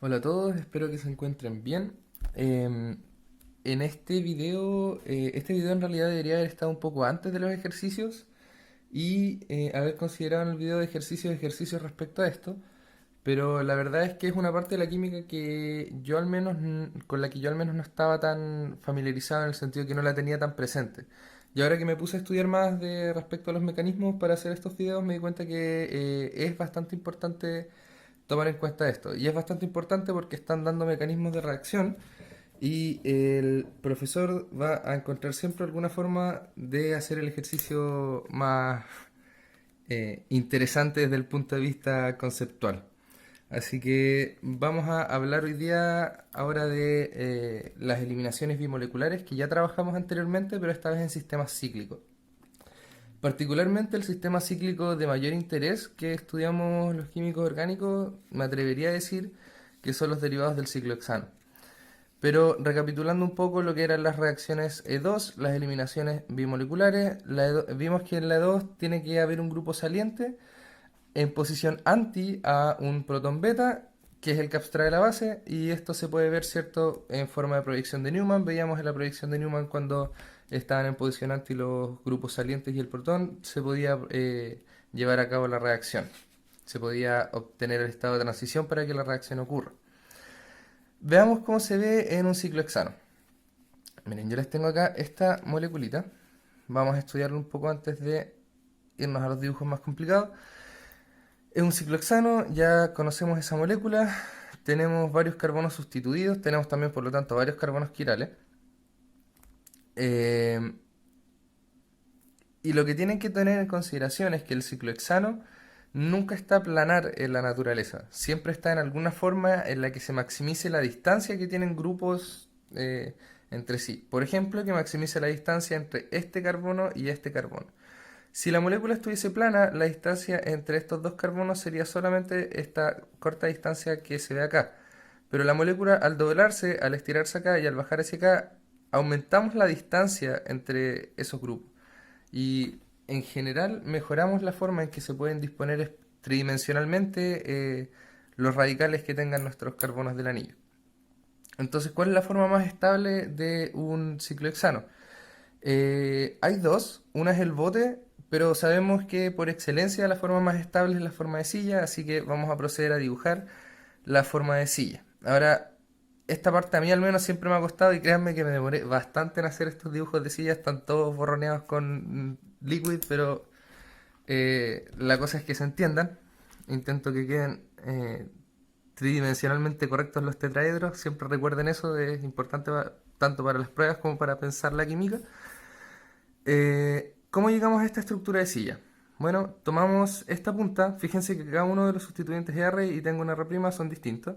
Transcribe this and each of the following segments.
Hola a todos, espero que se encuentren bien. En este video en realidad debería haber estado un poco antes de los ejercicios y haber considerado en el video de ejercicios respecto a esto, pero la verdad es que es una parte de la química que yo al menos, con la que yo al menos no estaba tan familiarizado en el sentido que no la tenía tan presente. Y ahora que me puse a estudiar más de respecto a los mecanismos para hacer estos videos, me di cuenta que es bastante importante tomar en cuenta esto. Y es bastante importante porque están dando mecanismos de reacción y el profesor va a encontrar siempre alguna forma de hacer el ejercicio más interesante desde el punto de vista conceptual. Así que vamos a hablar hoy día ahora de las eliminaciones bimoleculares que ya trabajamos anteriormente, pero esta vez en sistemas cíclicos. Particularmente el sistema cíclico de mayor interés que estudiamos los químicos orgánicos, me atrevería a decir que son los derivados del ciclohexano. Pero recapitulando un poco lo que eran las reacciones E2, las eliminaciones bimoleculares, vimos que en la E2 tiene que haber un grupo saliente en posición anti a un protón beta, que es el que abstrae la base, y esto se puede ver, ¿cierto?, en forma de proyección de Newman. Veíamos en la proyección de Newman cuando estaban en posición anti los grupos salientes y el protón, se podía llevar a cabo la reacción. Se podía obtener el estado de transición para que la reacción ocurra. Veamos cómo se ve en un ciclohexano. Miren, yo les tengo acá esta moleculita. Vamos a estudiarlo un poco antes de irnos a los dibujos más complicados. Es un ciclohexano, ya conocemos esa molécula, tenemos varios carbonos sustituidos, tenemos también por lo tanto varios carbonos quirales. Eh, y lo que tienen que tener en consideración es que el ciclohexano nunca está planar en la naturaleza, siempre está en alguna forma en la que se maximice la distancia que tienen grupos entre sí. Por ejemplo, que maximice la distancia entre este carbono y este carbono. Si la molécula estuviese plana, la distancia entre estos dos carbonos sería solamente esta corta distancia que se ve acá. Pero la molécula al doblarse, al estirarse acá y al bajar hacia acá, aumentamos la distancia entre esos grupos. Y en general mejoramos la forma en que se pueden disponer tridimensionalmente los radicales que tengan nuestros carbonos del anillo. Entonces, ¿cuál es la forma más estable de un ciclohexano? Hay dos, una es el bote, pero sabemos que por excelencia la forma más estable es la forma de silla, así que vamos a proceder a dibujar la forma de silla. Ahora, esta parte a mí al menos siempre me ha costado y créanme que me demoré bastante en hacer estos dibujos de silla, están todos borroneados con liquid, pero la cosa es que se entiendan. Intento que queden tridimensionalmente correctos los tetraedros, siempre recuerden eso, es importante tanto para las pruebas como para pensar la química. ¿Cómo llegamos a esta estructura de silla? Bueno, tomamos esta punta, fíjense que cada uno de los sustituyentes de R y tengo una R' son distintos.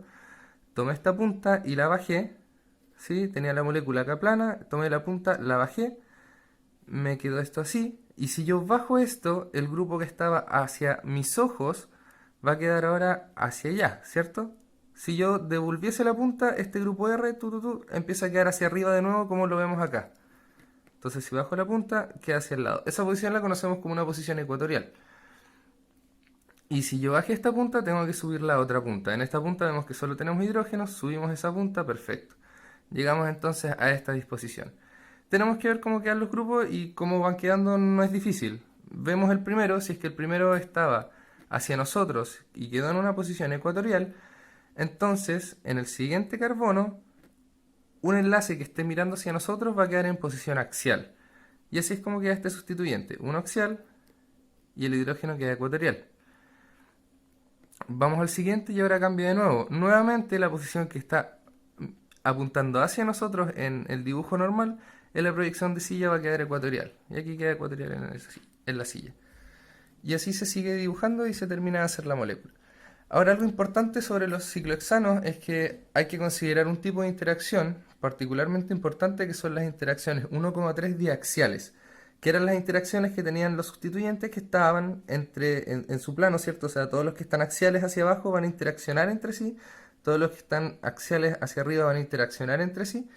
Tomé esta punta y la bajé, ¿sí? Tenía la molécula acá plana, tomé la punta, la bajé, me quedó esto así, y si yo bajo esto, el grupo que estaba hacia mis ojos va a quedar ahora hacia allá, ¿cierto? Si yo devolviese la punta, este grupo R, empieza a quedar hacia arriba de nuevo como lo vemos acá. Entonces si bajo la punta, queda hacia el lado. Esa posición la conocemos como una posición ecuatorial. Y si yo bajé esta punta, tengo que subir la otra punta. En esta punta vemos que solo tenemos hidrógenos, subimos esa punta, perfecto. Llegamos entonces a esta disposición. Tenemos que ver cómo quedan los grupos y cómo van quedando no es difícil. Vemos el primero, si es que el primero estaba hacia nosotros y quedó en una posición ecuatorial, entonces en el siguiente carbono un enlace que esté mirando hacia nosotros va a quedar en posición axial. Y así es como queda este sustituyente, uno axial y el hidrógeno queda ecuatorial. Vamos al siguiente y ahora cambia de nuevo. Nuevamente la posición que está apuntando hacia nosotros en el dibujo normal, en la proyección de silla va a quedar ecuatorial. Y aquí queda ecuatorial en la silla. Y así se sigue dibujando y se termina de hacer la molécula. Ahora algo importante sobre los ciclohexanos es que hay que considerar un tipo de interacción particularmente importante que son las interacciones 1,3 diaxiales, que eran las interacciones que tenían los sustituyentes que estaban en su plano, ¿cierto? O sea, todos los que están axiales hacia abajo van a interaccionar entre sí, todos los que están axiales hacia arriba van a interaccionar entre sí,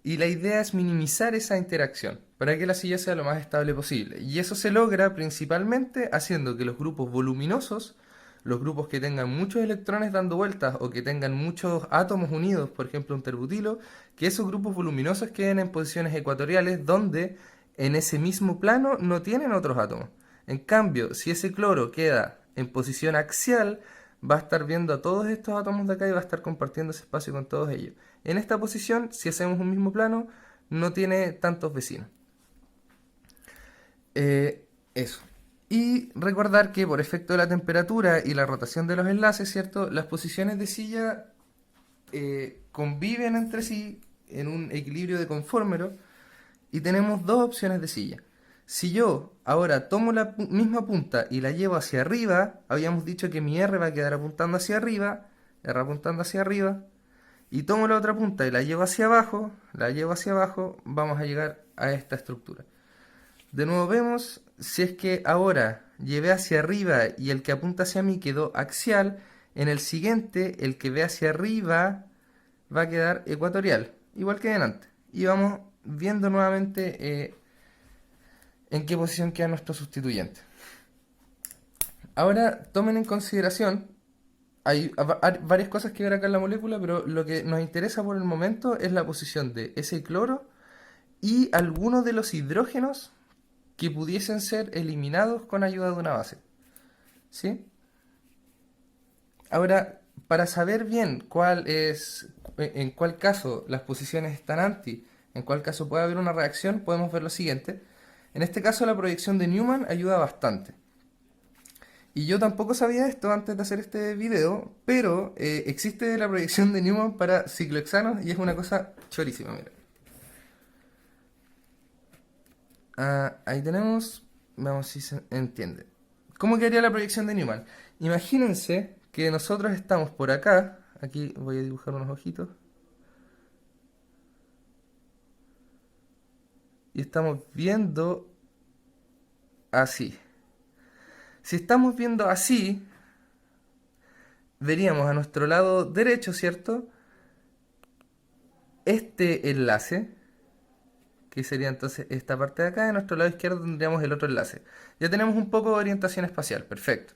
y la idea es minimizar esa interacción para que la silla sea lo más estable posible. Y eso se logra principalmente haciendo que los grupos voluminosos Los grupos que tengan muchos electrones dando vueltas o que tengan muchos átomos unidos, por ejemplo un terbutilo, que esos grupos voluminosos queden en posiciones ecuatoriales donde en ese mismo plano no tienen otros átomos. En cambio, si ese cloro queda en posición axial, va a estar viendo a todos estos átomos de acá y va a estar compartiendo ese espacio con todos ellos. En esta posición, si hacemos un mismo plano, no tiene tantos vecinos. Eso. Y recordar que por efecto de la temperatura y la rotación de los enlaces, ¿cierto? Las posiciones de silla conviven entre sí en un equilibrio de conformero y tenemos dos opciones de silla. Si yo ahora tomo la misma punta y la llevo hacia arriba, habíamos dicho que mi R va a quedar apuntando hacia arriba, R apuntando hacia arriba, y tomo la otra punta y la llevo hacia abajo, vamos a llegar a esta estructura. De nuevo vemos, si es que ahora llevé hacia arriba y el que apunta hacia mí quedó axial, en el siguiente el que ve hacia arriba va a quedar ecuatorial, igual que antes. Y vamos viendo nuevamente en qué posición queda nuestro sustituyente. Ahora tomen en consideración, hay varias cosas que ver acá en la molécula, pero lo que nos interesa por el momento es la posición de ese cloro y algunos de los hidrógenos que pudiesen ser eliminados con ayuda de una base. ¿Sí? Ahora, para saber bien en cuál caso las posiciones están anti, en cuál caso puede haber una reacción, podemos ver lo siguiente. En este caso la proyección de Newman ayuda bastante. Y yo tampoco sabía esto antes de hacer este video, pero existe la proyección de Newman para ciclohexanos y es una cosa chorísima, mira. Ahí tenemos, vamos si se entiende. ¿Cómo quedaría la proyección de Newman? Imagínense que nosotros estamos por acá, aquí voy a dibujar unos ojitos, y estamos viendo así. Si estamos viendo así, veríamos a nuestro lado derecho, ¿cierto? Este enlace, que sería entonces esta parte de acá, y a nuestro lado izquierdo tendríamos el otro enlace. Ya tenemos un poco de orientación espacial, perfecto.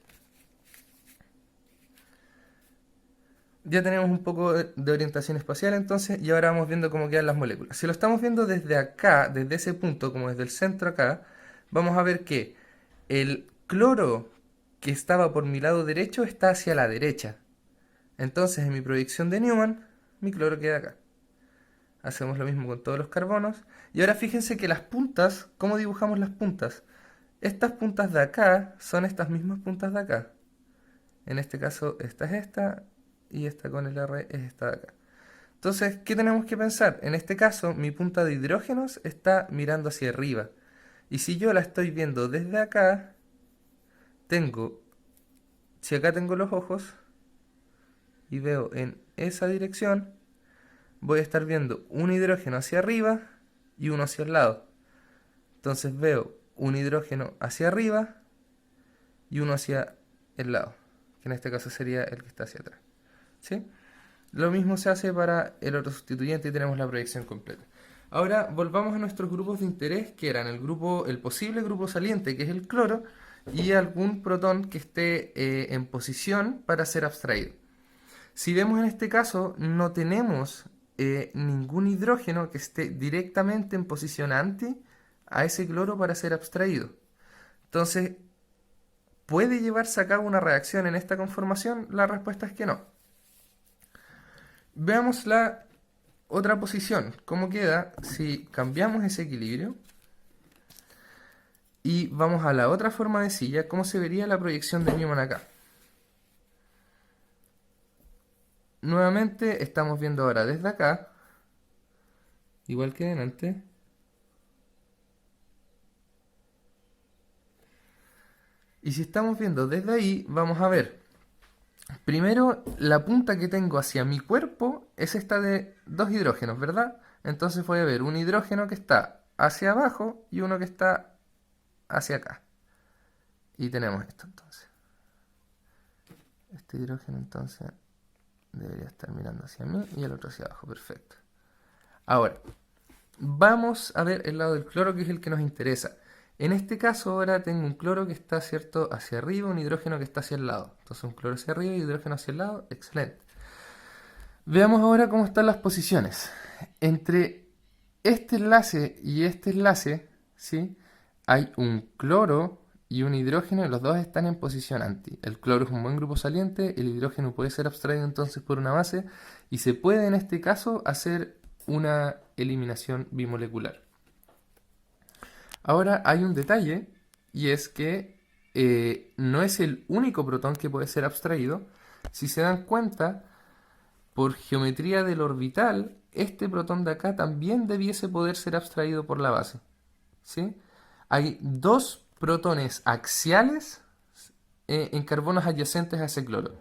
Ya tenemos un poco de orientación espacial entonces, y ahora vamos viendo cómo quedan las moléculas. Si lo estamos viendo desde acá, desde ese punto, como desde el centro acá, vamos a ver que el cloro que estaba por mi lado derecho está hacia la derecha. Entonces en mi proyección de Newman, mi cloro queda acá. Hacemos lo mismo con todos los carbonos. Y ahora fíjense que las puntas, ¿cómo dibujamos las puntas? Estas puntas de acá son estas mismas puntas de acá. En este caso esta es esta y esta con el R es esta de acá. Entonces, ¿qué tenemos que pensar? En este caso, mi punta de hidrógenos está mirando hacia arriba. Y si yo la estoy viendo desde acá, si acá tengo los ojos y veo en esa dirección, voy a estar viendo un hidrógeno hacia arriba y uno hacia el lado. Entonces veo un hidrógeno hacia arriba y uno hacia el lado, que en este caso sería el que está hacia atrás. ¿Sí? Lo mismo se hace para el otro sustituyente y tenemos la proyección completa. Ahora volvamos a nuestros grupos de interés, que eran el posible grupo saliente, que es el cloro, y algún protón que esté en posición para ser abstraído. Si vemos en este caso, no tenemos ningún hidrógeno que esté directamente en posición anti a ese cloro para ser abstraído. Entonces, ¿puede llevarse a cabo una reacción en esta conformación? La respuesta es que no. Veamos la otra posición, cómo queda si cambiamos ese equilibrio y vamos a la otra forma de silla, cómo se vería la proyección de Newman acá. Nuevamente estamos viendo ahora desde acá, igual que antes. Y si estamos viendo desde ahí, vamos a ver. Primero, la punta que tengo hacia mi cuerpo es esta de dos hidrógenos, ¿verdad? Entonces voy a ver un hidrógeno que está hacia abajo y uno que está hacia acá. Y tenemos esto entonces. Este hidrógeno entonces debería estar mirando hacia mí y el otro hacia abajo, perfecto. Ahora, vamos a ver el lado del cloro que es el que nos interesa. En este caso ahora tengo un cloro que está, ¿cierto?, hacia arriba, un hidrógeno que está hacia el lado. Entonces un cloro hacia arriba y hidrógeno hacia el lado. Excelente. Veamos ahora cómo están las posiciones. Entre este enlace y este enlace, ¿sí?, hay un cloro y un hidrógeno y los dos están en posición anti. El cloro es un buen grupo saliente, el hidrógeno puede ser abstraído entonces por una base y se puede en este caso hacer una eliminación bimolecular. Ahora hay un detalle y es que no es el único protón que puede ser abstraído. Si se dan cuenta, por geometría del orbital, este protón de acá también debiese poder ser abstraído por la base, ¿sí? Hay dos protones axiales en carbonos adyacentes a ese cloro.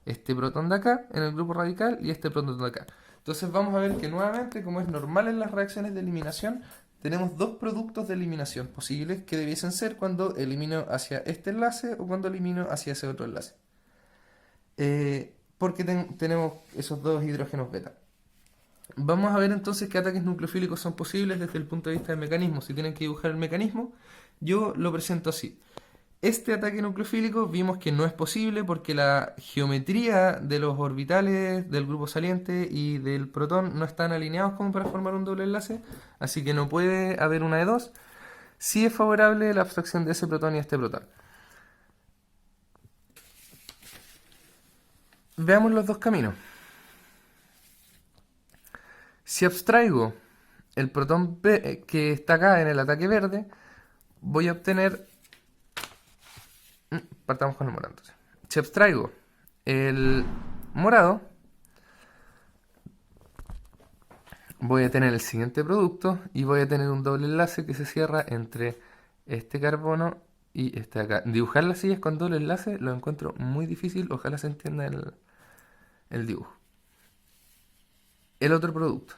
Este protón de acá en el grupo radical y este protón de acá. Entonces vamos a ver que nuevamente, como es normal en las reacciones de eliminación, tenemos dos productos de eliminación posibles que debiesen ser cuando elimino hacia este enlace o cuando elimino hacia ese otro enlace. Porque tenemos esos dos hidrógenos beta. Vamos a ver entonces qué ataques nucleofílicos son posibles desde el punto de vista del mecanismo. Si tienen que dibujar el mecanismo, yo lo presento así. Este ataque nucleofílico vimos que no es posible porque la geometría de los orbitales del grupo saliente y del protón no están alineados como para formar un doble enlace, así que no puede haber una de dos. Sí es favorable la abstracción de ese protón y este protón. Veamos los dos caminos. Si abstraigo el protón que está acá en el ataque verde, voy a obtener... Partamos con el morado. Entonces. Si abstraigo el morado, voy a tener el siguiente producto y voy a tener un doble enlace que se cierra entre este carbono y este de acá. Dibujar las sillas con doble enlace lo encuentro muy difícil, ojalá se entienda el dibujo. El otro producto.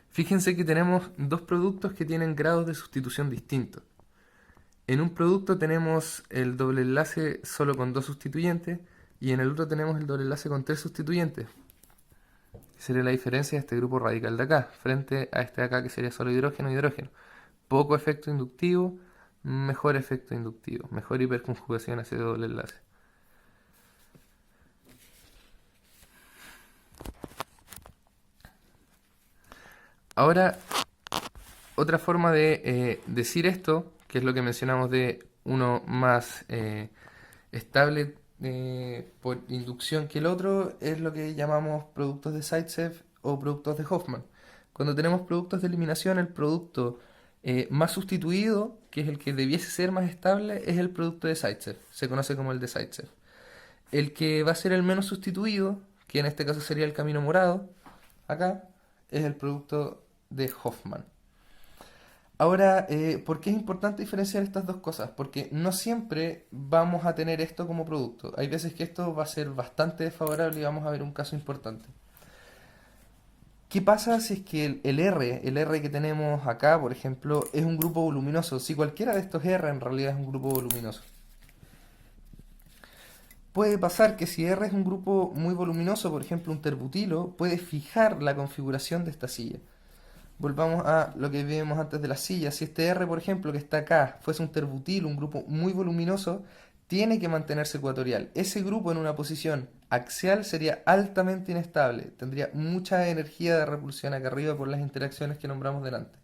Fíjense que tenemos dos productos que tienen grados de sustitución distintos. En un producto tenemos el doble enlace solo con dos sustituyentes y en el otro tenemos el doble enlace con tres sustituyentes. Sería la diferencia de este grupo radical de acá, frente a este de acá que sería solo hidrógeno y hidrógeno. Poco efecto inductivo, mejor efecto inductivo, mejor hiperconjugación hacia el doble enlace. Ahora, otra forma de decir esto, que es lo que mencionamos de uno más estable por inducción que el otro, es lo que llamamos productos de Zaitsev o productos de Hoffman. Cuando tenemos productos de eliminación, el producto más sustituido, que es el que debiese ser más estable, es el producto de Zaitsev. Se conoce como el de Zaitsev. El que va a ser el menos sustituido, que en este caso sería el camino morado, acá, es el producto de Hoffman. Ahora, ¿por qué es importante diferenciar estas dos cosas? Porque no siempre vamos a tener esto como producto. Hay veces que esto va a ser bastante desfavorable y vamos a ver un caso importante. ¿Qué pasa si es que el R que tenemos acá, por ejemplo, es un grupo voluminoso? Si cualquiera de estos R en realidad es un grupo voluminoso. Puede pasar que si R es un grupo muy voluminoso, por ejemplo un terbutilo, puede fijar la configuración de esta silla. Volvamos a lo que vimos antes de las sillas. Si este R, por ejemplo, que está acá, fuese un terbutilo, un grupo muy voluminoso, tiene que mantenerse ecuatorial. Ese grupo en una posición axial sería altamente inestable. Tendría mucha energía de repulsión acá arriba por las interacciones que nombramos delante.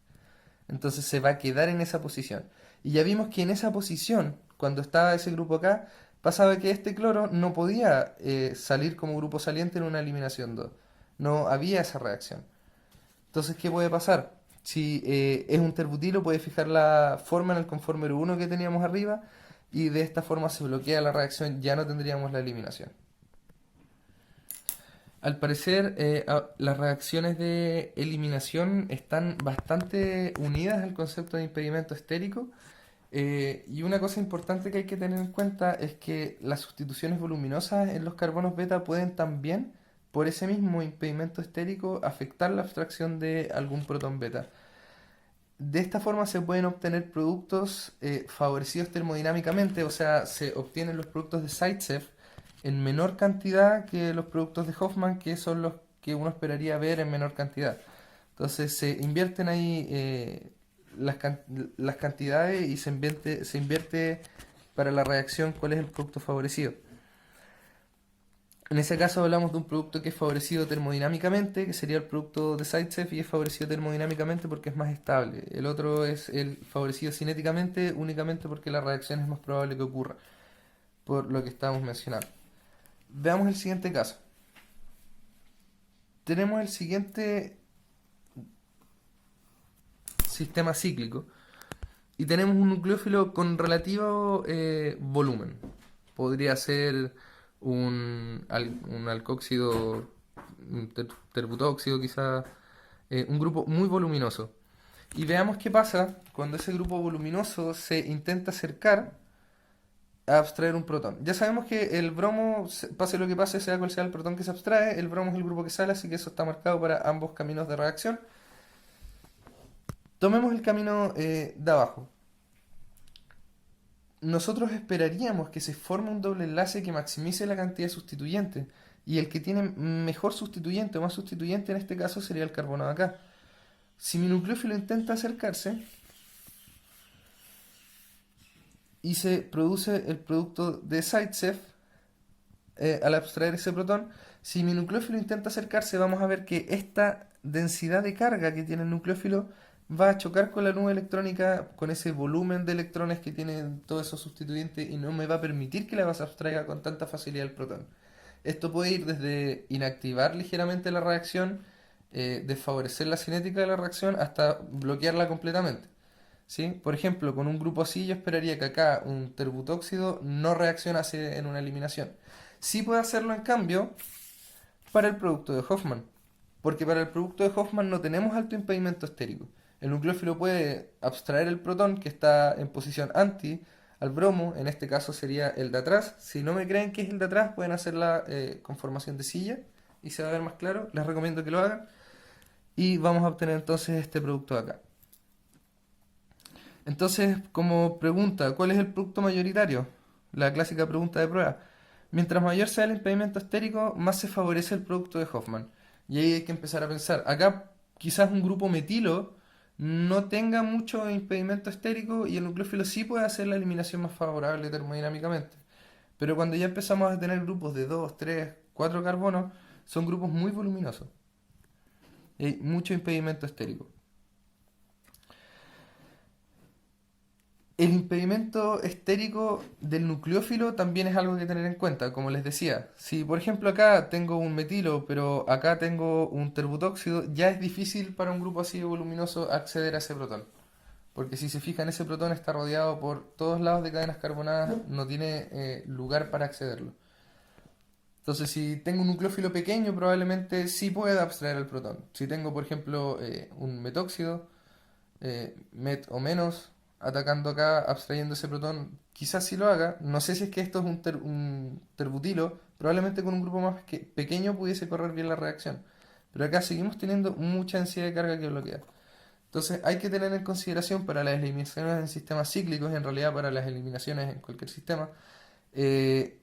Entonces se va a quedar en esa posición. Y ya vimos que en esa posición, cuando estaba ese grupo acá, pasaba que este cloro no podía salir como grupo saliente en una eliminación 2. No había esa reacción. Entonces, ¿qué puede pasar? Si es un terbutilo, puede fijar la forma en el conformer 1 que teníamos arriba y de esta forma se bloquea la reacción, ya no tendríamos la eliminación. Al parecer, las reacciones de eliminación están bastante unidas al concepto de impedimento estérico. Y una cosa importante que hay que tener en cuenta es que las sustituciones voluminosas en los carbonos beta pueden también, por ese mismo impedimento estérico, afectar la abstracción de algún protón beta. De esta forma se pueden obtener productos favorecidos termodinámicamente, o sea, se obtienen los productos de Zaitsev en menor cantidad que los productos de Hoffman, que son los que uno esperaría ver en menor cantidad. Entonces se invierten ahí las cantidades y se invierte para la reacción cuál es el producto favorecido. En ese caso hablamos de un producto que es favorecido termodinámicamente, que sería el producto de Zaitsev, y es favorecido termodinámicamente porque es más estable. El otro es el favorecido cinéticamente únicamente porque la reacción es más probable que ocurra, por lo que estábamos mencionando. Veamos el siguiente caso. Tenemos el siguiente sistema cíclico y tenemos un nucleófilo con relativo volumen. Podría ser un alcóxido, un terbutóxido quizá, un grupo muy voluminoso. Y veamos qué pasa cuando ese grupo voluminoso se intenta acercar a abstraer un protón. Ya sabemos que el bromo, pase lo que pase, sea cual sea el protón que se abstrae, el bromo es el grupo que sale, así que eso está marcado para ambos caminos de reacción. Tomemos el camino de abajo. Nosotros esperaríamos que se forme un doble enlace que maximice la cantidad de sustituyentes. Y el que tiene mejor sustituyente o más sustituyente en este caso sería el carbono de acá. Si mi nucleófilo intenta acercarse y se produce el producto de Zaitsev al abstraer ese protón, si mi nucleófilo intenta acercarse, vamos a ver que esta densidad de carga que tiene el nucleófilo va a chocar con la nube electrónica, con ese volumen de electrones que tienen todos esos sustituyentes y no me va a permitir que la base abstraiga con tanta facilidad el protón. Esto puede ir desde inactivar ligeramente la reacción, desfavorecer la cinética de la reacción, hasta bloquearla completamente. ¿Sí? Por ejemplo, con un grupo así yo esperaría que acá un terbutóxido no reaccionase en una eliminación. Sí puede hacerlo en cambio para el producto de Hoffman, porque para el producto de Hoffman no tenemos alto impedimento estérico. El nucleófilo puede abstraer el protón que está en posición anti al bromo, en este caso sería el de atrás. Si no me creen que es el de atrás, pueden hacerla con formación de silla y se va a ver más claro. Les recomiendo que lo hagan y vamos a obtener entonces este producto de acá. Entonces, como pregunta, ¿cuál es el producto mayoritario? La clásica pregunta de prueba. Mientras mayor sea el impedimento estérico, más se favorece el producto de Hoffman. Y ahí hay que empezar a pensar. Acá quizás un grupo metilo no tenga mucho impedimento estérico y el nucleófilo sí puede hacer la eliminación más favorable termodinámicamente. Pero cuando ya empezamos a tener grupos de 2, 3, 4 carbonos, son grupos muy voluminosos. Y hay mucho impedimento estérico. El impedimento estérico del nucleófilo también es algo que tener en cuenta, como les decía. Si por ejemplo acá tengo un metilo, pero acá tengo un terbutóxido, ya es difícil para un grupo así de voluminoso acceder a ese protón. Porque si se fijan, ese protón está rodeado por todos lados de cadenas carbonadas, no tiene lugar para accederlo. Entonces, si tengo un nucleófilo pequeño, probablemente sí pueda abstraer el protón. Si tengo, por ejemplo, un metóxido, met o menos, atacando acá, abstrayendo ese protón, quizás sí lo haga. No sé si es que esto es un terbutilo, probablemente con un grupo más pequeño pudiese correr bien la reacción. Pero acá seguimos teniendo mucha densidad de carga que bloquea. Entonces hay que tener en consideración para las eliminaciones en sistemas cíclicos, en realidad para las eliminaciones en cualquier sistema, eh,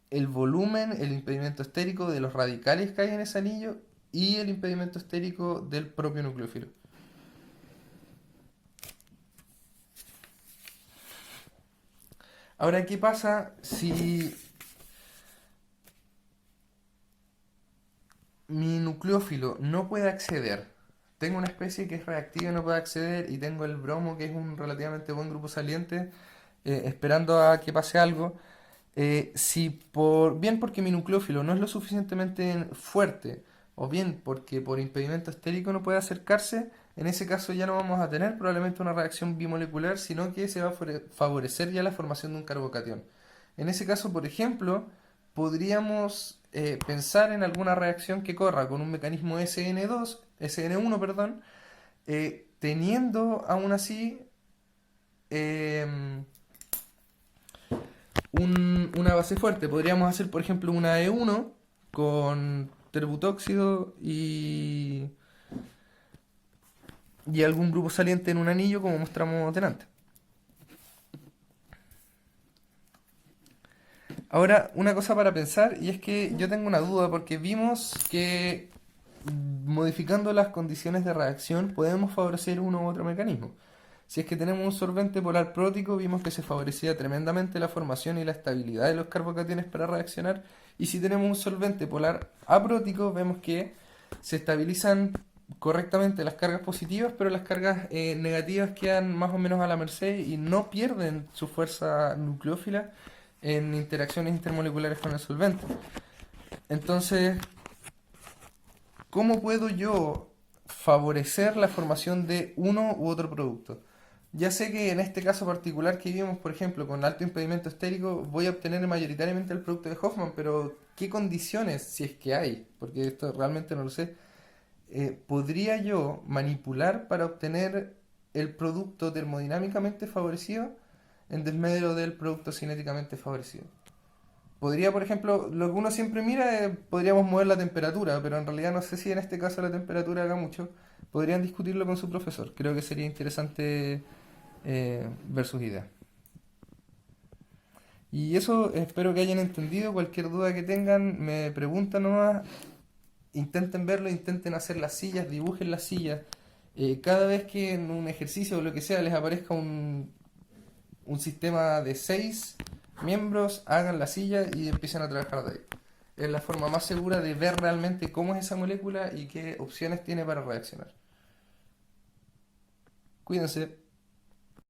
el volumen, el impedimento estérico de los radicales que hay en ese anillo y el impedimento estérico del propio nucleófilo. Ahora, ¿qué pasa si mi nucleófilo no puede acceder? Tengo una especie que es reactiva y no puede acceder y tengo el bromo que es un relativamente buen grupo saliente esperando a que pase algo. Si bien porque mi nucleófilo no es lo suficientemente fuerte o bien porque por impedimento estérico no puede acercarse, en ese caso ya no vamos a tener probablemente una reacción bimolecular, sino que se va a favorecer ya la formación de un carbocatión. En ese caso, por ejemplo, podríamos pensar en alguna reacción que corra con un mecanismo SN1, perdón, teniendo aún así em, una base fuerte. Podríamos hacer, por ejemplo, una E1 con terbutóxido y algún grupo saliente en un anillo, como mostramos delante. Ahora, una cosa para pensar, y es que yo tengo una duda, porque vimos que modificando las condiciones de reacción podemos favorecer uno u otro mecanismo. Si es que tenemos un solvente polar prótico, vimos que se favorecía tremendamente la formación y la estabilidad de los carbocationes para reaccionar. Y si tenemos un solvente polar aprótico, vemos que se estabilizan correctamente las cargas positivas, pero las cargas negativas quedan más o menos a la merced y no pierden su fuerza nucleófila en interacciones intermoleculares con el solvente. Entonces, ¿cómo puedo yo favorecer la formación de uno u otro producto? Ya sé que en este caso particular que vimos, por ejemplo, con alto impedimento estérico, voy a obtener mayoritariamente el producto de Hoffman, pero ¿qué condiciones, si es que hay? Porque esto realmente no lo sé. ¿Podría yo manipular para obtener el producto termodinámicamente favorecido en desmedro del producto cinéticamente favorecido? Podría, por ejemplo, lo que uno siempre mira, podríamos mover la temperatura, pero en realidad no sé si en este caso la temperatura haga mucho. Podrían discutirlo con su profesor. Creo que sería interesante ver sus ideas. Y eso espero que hayan entendido. Cualquier duda que tengan, me preguntan nomás. Intenten verlo, intenten hacer las sillas, dibujen las sillas. Cada vez que en un ejercicio o lo que sea les aparezca un sistema de 6 miembros, hagan la silla y empiecen a trabajar de ahí. Es la forma más segura de ver realmente cómo es esa molécula y qué opciones tiene para reaccionar. Cuídense.